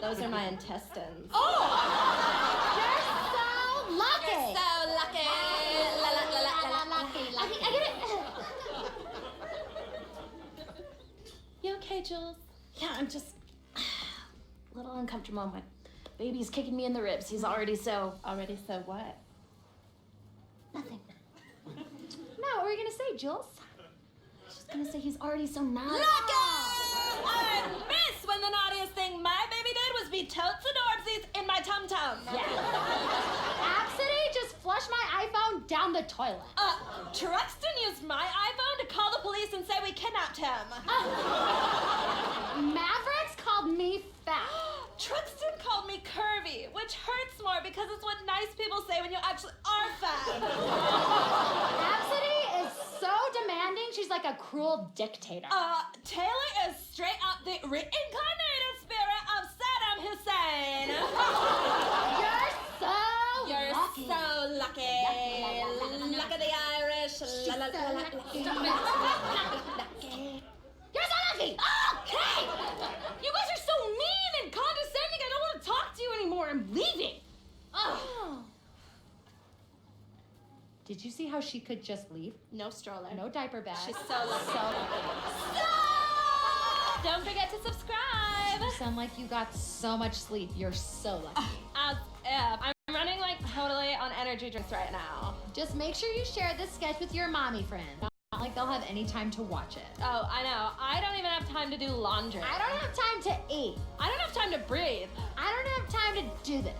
Those are my intestines. Oh! You're so lucky. You're so lucky. La la la la la la. Lucky. I get it. You okay, Jules? Yeah, I'm just a little uncomfortable. My baby's kicking me in the ribs. He's already so... Already so what? Nothing. No, what were you gonna say, Jules? I was just gonna say he's already so naughty. Lucky! I miss when the naughtiest thing my baby did was be totes adorbsies in my tum-tum. Yeah. Absidy just flushed my iPhone down the toilet. Truxton used my iPhone to call the police and say we kidnapped him. Mavericks called me fat. Truxton called me curvy, which hurts more because it's what nice people say when you actually are fat. Absidy is so demanding, she's like a cruel dictator. Taylor is straight up the reincarnated spirit of Saddam Hussein. You're so lucky. So lucky. Luck of the Irish. La, la, la, la, lucky. lucky. You're so lucky. Okay! You guys are so mean and condescending. I don't want to talk to you anymore. I'm leaving. Oh. Did you see how she could just leave? No stroller. No diaper bag. She's so lucky. So lucky. Stop! Don't forget to subscribe. You sound like you got so much sleep. You're so lucky. As if. I'm running like totally on energy drinks right now. Just make sure you share this sketch with your mommy friend. Not like they'll have any time to watch it. Oh, I know. I don't even have time to do laundry. I don't have time to eat. I don't have time to breathe. I don't have time to do this.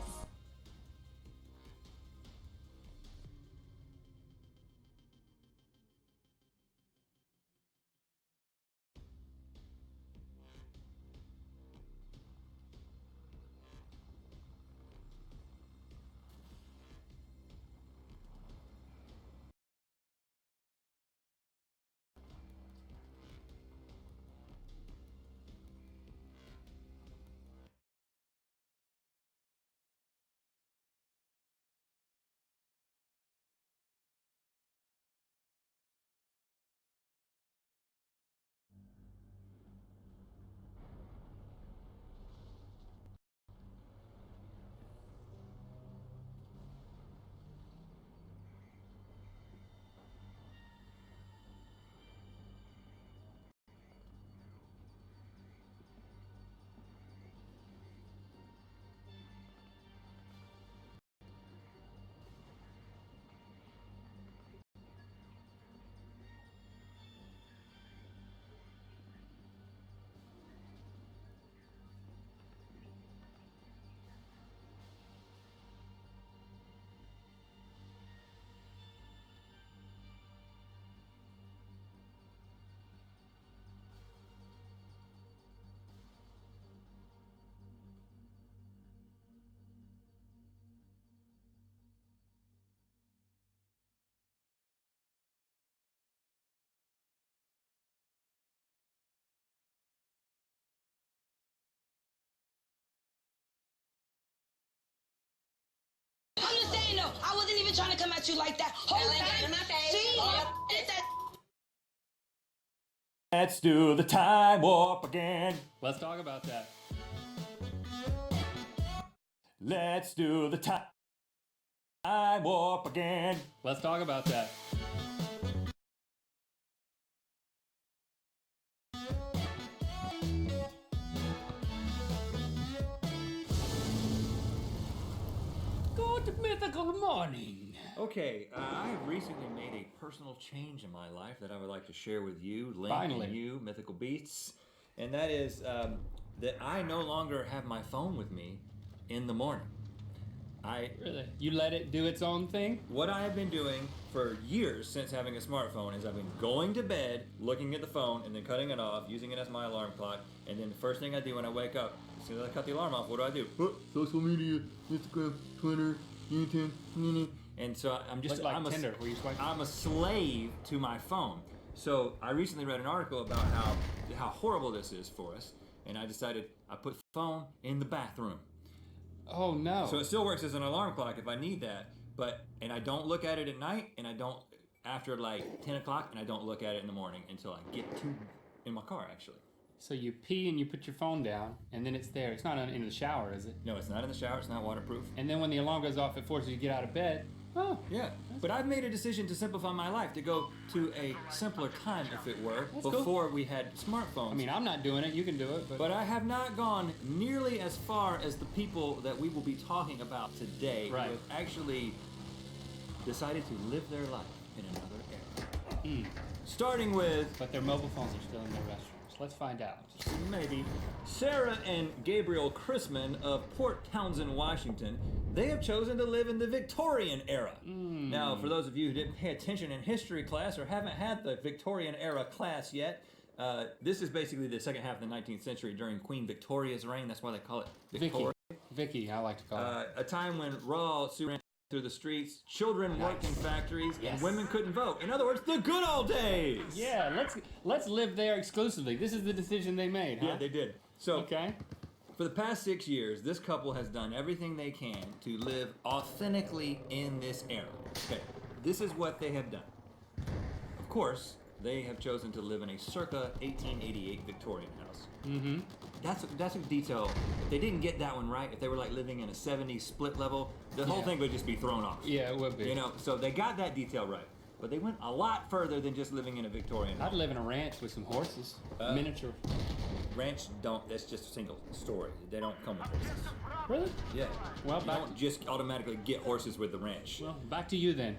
Understand though, I wasn't even trying to come at you like that. Whole time. See? It's that. Let's do the time warp again. Let's talk about that. Let's do the time warp again. Let's talk about that. Good mythical morning. Okay, I have recently made a personal change in my life that I would like to share with you, Link, Finally. and you, Mythical Beasts. And that is that I no longer have my phone with me in the morning. Really? You let it do its own thing? What I have been doing for years since having a smartphone is I've been going to bed, looking at the phone, and then cutting it off, using it as my alarm clock. And then the first thing I do when I wake up, as soon as I cut the alarm off, what do? Social media, Instagram, Twitter, YouTube, and so I'm just Like Tinder, where you swipe. I'm a slave to my phone. So I recently read an article about how horrible this is for us, and I decided I put phone in the bathroom. Oh no. So it still works as an alarm clock if I need that, and I don't look at it at night, and I don't after like 10 o'clock, and I don't look at it in the morning until I get in my car actually. So you pee and you put your phone down, and then it's there. It's not in the shower, is it? No, it's not in the shower. It's not waterproof. And then when the alarm goes off, it forces you to get out of bed. Oh, Yeah, but I've made a decision to simplify my life, to go to a simpler time, if it were, That's before we had smartphones. I mean, I'm not doing it. You can do it, But I have not gone nearly as far as the people that we will be talking about today Right. who have actually decided to live their life in another era. Starting with, But their mobile phones are still in their restrooms. Let's find out. maybe, Sarah and Gabriel Chrisman of Port Townsend, Washington. They have chosen to live in the Victorian era. Now, for those of you who didn't pay attention in history class or haven't had the Victorian era class yet, this is basically the second half of the 19th century during Queen Victoria's reign. That's why they call it Victoria. Vicky, I like to call her. A time when raw ran through the streets, children worked in factories, Yes. and women couldn't vote. In other words, the good old days. Yeah, let's live there exclusively. This is the decision they made, huh? Yeah, they did. So, Okay. for the past 6 years, this couple has done everything they can to live authentically in this era. Okay, this is what they have done. Of course, they have chosen to live in a circa 1888 Victorian house. Mm-hmm. That's a detail. If they didn't get that one right, if they were like living in a 70s split level, the whole Yeah. thing would just be thrown off. Yeah, it would be. You know, so they got that detail right. But they went a lot further than just living in a Victorian I'd home. live in a ranch with some horses. Miniature. Ranch don't, that's just a single story. They don't come with horses. Really? Yeah. Well, you back- don't just automatically get horses with the ranch. Well, back to you then.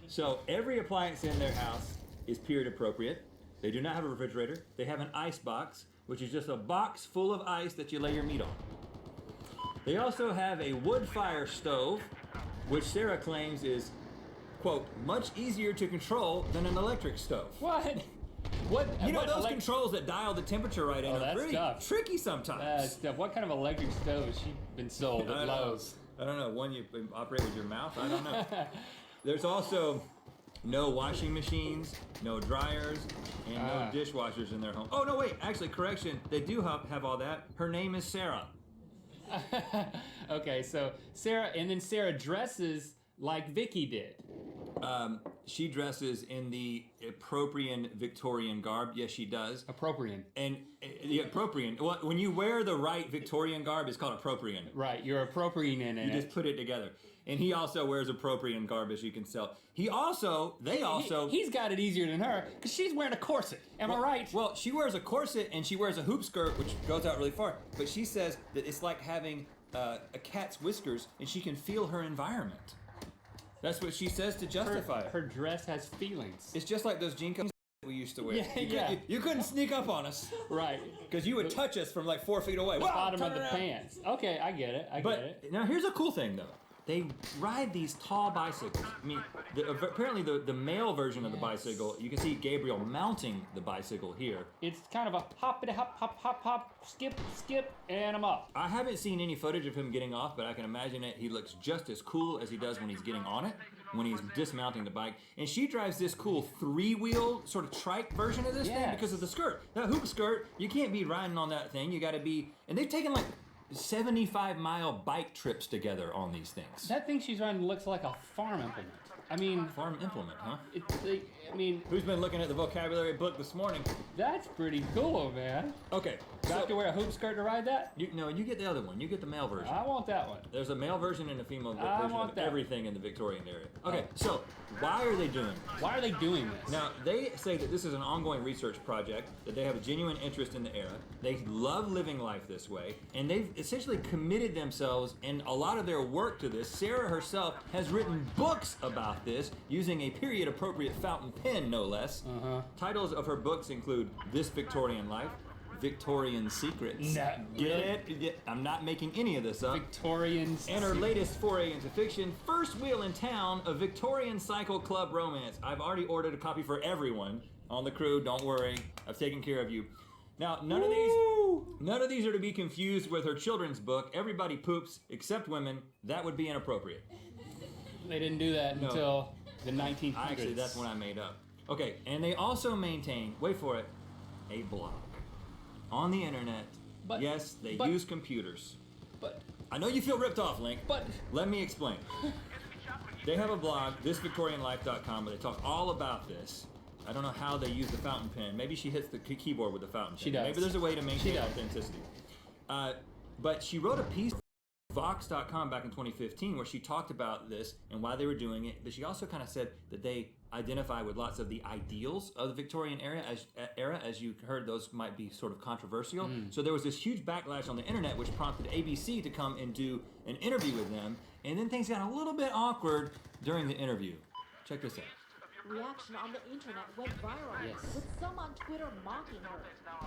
So every appliance in their house is period appropriate. They do not have a refrigerator. They have an ice box, which is just a box full of ice that you lay your meat on. They also have a wood fire stove, which Sarah claims is, quote, much easier to control than an electric stove. What? What? You know what those controls that dial the temperature right in Oh, are that's pretty tough. tricky sometimes. Stuff. What kind of electric stove has she been sold I at don't know. Lowe's? I don't know. One you operate with your mouth? I don't know. There's also no washing machines, no dryers, and no dishwashers in their home. Oh, no, wait. Actually, correction. They do have all that. Her name is Sarah. Okay, so Sarah dresses like Vicky did. She dresses in the appropriate Victorian garb. Yes, she does. Appropriate. And the appropriate, well, when you wear the right Victorian garb, it's called appropriate. Right, you're appropriating in You it. just put it together. And he also wears appropriate garb, as you can tell. He's got it easier than her because she's wearing a corset. Am I right? Well, she wears a corset and she wears a hoop skirt, which goes out really far. But she says that it's like having a cat's whiskers, and she can feel her environment. That's what she says to justify it. Her dress has feelings. It's just like those jean coats we used to wear. Yeah, yeah. You couldn't sneak up on us Right. because you would touch us from like 4 feet away. The Whoa, bottom turn of the around. pants. Okay, I get it. I get it. But now here's a cool thing, though. They ride these tall bicycles. I mean, apparently the male version of the bicycle, you can see Gabriel mounting the bicycle here. It's kind of a hoppity hop, hop, hop, hop, skip, skip, and I'm up. I haven't seen any footage of him getting off, but I can imagine that he looks just as cool as he does when he's getting on it, when he's dismounting the bike. And she drives this cool 3-wheel sort of trike version of this thing Yes. because of the skirt. That hoop skirt, you can't be riding on that thing. You got to be, and they've taken like 75-mile bike trips together on these things. That thing she's running looks like a farm implement. I mean, Farm implement, huh? it's like, Who's been looking at the vocabulary book this morning? that's pretty cool, man. Okay, Do I have to so wear a hoop skirt to ride that? you get the other one. You get the male version. I want that one. There's a male version and a female I version want of that. everything in the Victorian area. Okay, so why are they doing this? Why are they doing this? Now, they say that this is an ongoing research project, that they have a genuine interest in the era. They love living life this way, and they've essentially committed themselves and a lot of their work to this. Sarah herself has written books about this using a period-appropriate fountain pen, no less. Titles of her books include This Victorian Life, Victorian Secrets. No, Get really? it? Yeah, I'm not making any of this up. Victorians. And her latest foray into fiction, First Wheel in Town, a Victorian Cycle Club romance. I've already ordered a copy for everyone on the crew. Don't worry, I've taken care of you. Now, none of these are to be confused with her children's book, Everybody Poops Except Women. That would be inappropriate. They didn't do that No. until the 1900s. Actually, that's one I made up. Okay, and they also maintain, wait for it, a blog on the internet. But- yes, they but- use computers. But, I know you feel ripped off, Link. but, Let me explain. They have a blog, thisvictorianlife.com, where they talk all about this. I don't know how they use the fountain pen. Maybe she hits the keyboard with the fountain pen. She does. Maybe there's a way to maintain authenticity. But she wrote a piece Vox.com back in 2015 where she talked about this and why they were doing it, but she also kind of said that they identify with lots of the ideals of the Victorian era. As you heard, those might be sort of controversial. So there was this huge backlash on the internet which prompted ABC to come and do an interview with them, and then things got a little bit awkward during the interview. Check this out. Reaction on the internet went viral, Yes. with some on Twitter mocking her.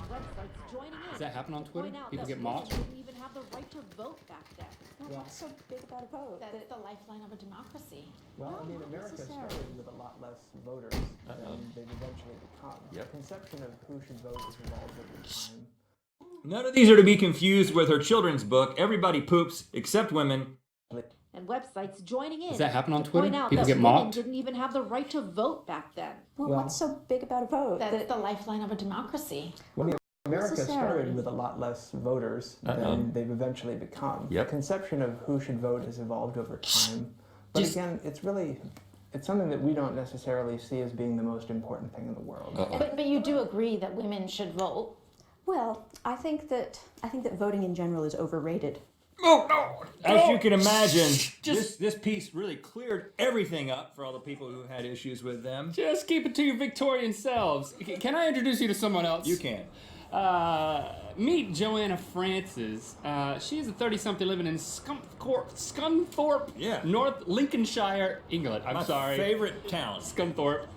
Websites joining in. Does that happen on to Twitter? point out People that get mocked? women didn't even have the right to vote back then. Well, what's so big about a vote? That's the lifeline of a democracy. Well, I mean, not America necessarily. started with a lot less voters than they've eventually become. Yep. The conception of who should vote has evolved over time. None of these are to be confused with her children's book, Everybody Poops Except Women. And websites joining in. Does that happen on to Twitter? Point out People that get women mocked? didn't even have the right to vote back then. Well, Well- what's so big about a vote? That's the lifeline of a democracy. Well, I mean, America necessarily. started with a lot less voters than they've eventually become. Yep. The conception of who should vote has evolved over time. But again, it's something that we don't necessarily see as being the most important thing in the world. But you do agree that women should vote? Well, I think that voting in general is overrated. Oh, no! As you can imagine, this piece really cleared everything up for all the people who had issues with them. Just keep it to your Victorian selves. Can I introduce you to someone else? You can. Meet Joanna Francis. She's a 30-something living in Scunthorpe, Yeah. North Lincolnshire, England. I'm My sorry. favorite town. Scunthorpe.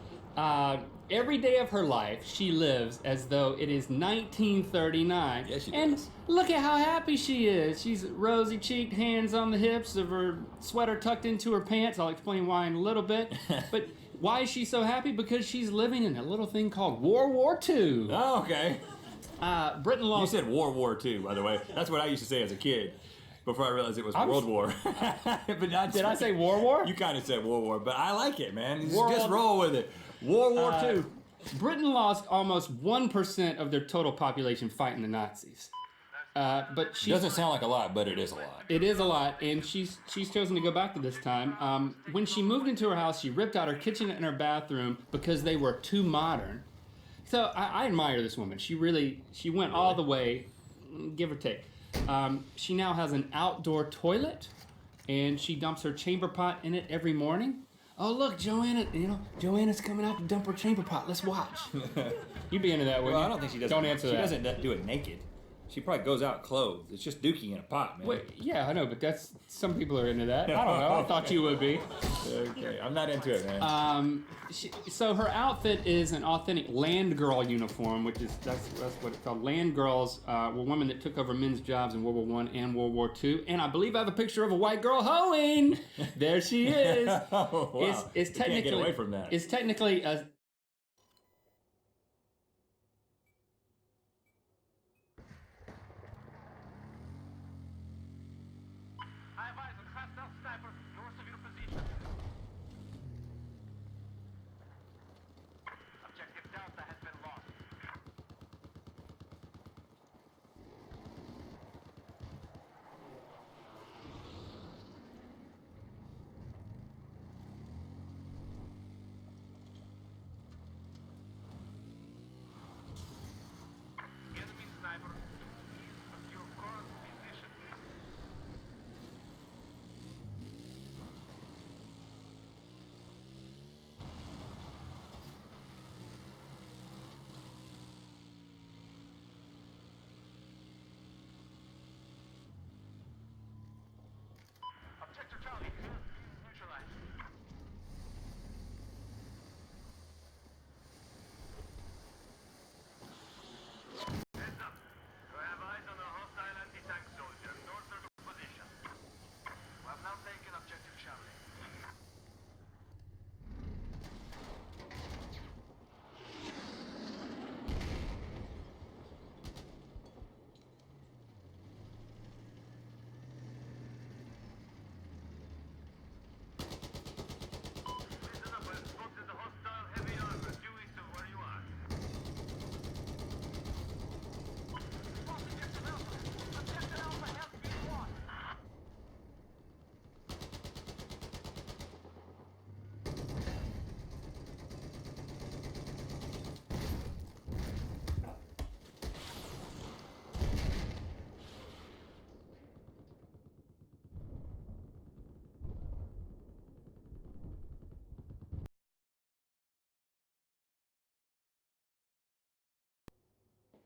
Every day of her life, she lives as though it is 1939. Yes, she and does. look at how happy she is. She's rosy-cheeked, hands on the hips of her sweater tucked into her pants. I'll explain why in a little bit. But why is she so happy? Because she's living in a little thing called World War II. Oh, okay. Britain You lost... said World War II, by the way. That's what I used to say as a kid. Before I realized it was World War. But not Did I say War? You kind of said World War, but I like it, man. Just World- roll with it. World War II. Britain lost almost 1% of their total population fighting the Nazis. But she Doesn't sound like a lot, but it is a lot. It is a lot, and she's chosen to go back to this time. When she moved into her house, she ripped out her kitchen and her bathroom because they were too modern. So I admire this woman. She went all the way, give or take. She now has an outdoor toilet, and she dumps her chamber pot in it every morning. Oh look, Joanna! Joanna's coming out to dump her chamber pot. Let's watch. You'd be into that, wouldn't Well, you? I don't think she does. Don't answer she that. doesn't do it naked. She probably goes out clothed. It's just Dookie in a pot, man. Wait, yeah, I know, but some people are into that. I don't know. I thought you would be. Okay, I'm not into it, man. So her outfit is an authentic land girl uniform, which is that's what it's called. Land girls were women that took over men's jobs in World War I and World War II. And I believe I have a picture of a white girl hoeing. There she is. Oh, wow. It's You can't get technically away from that. It's technically a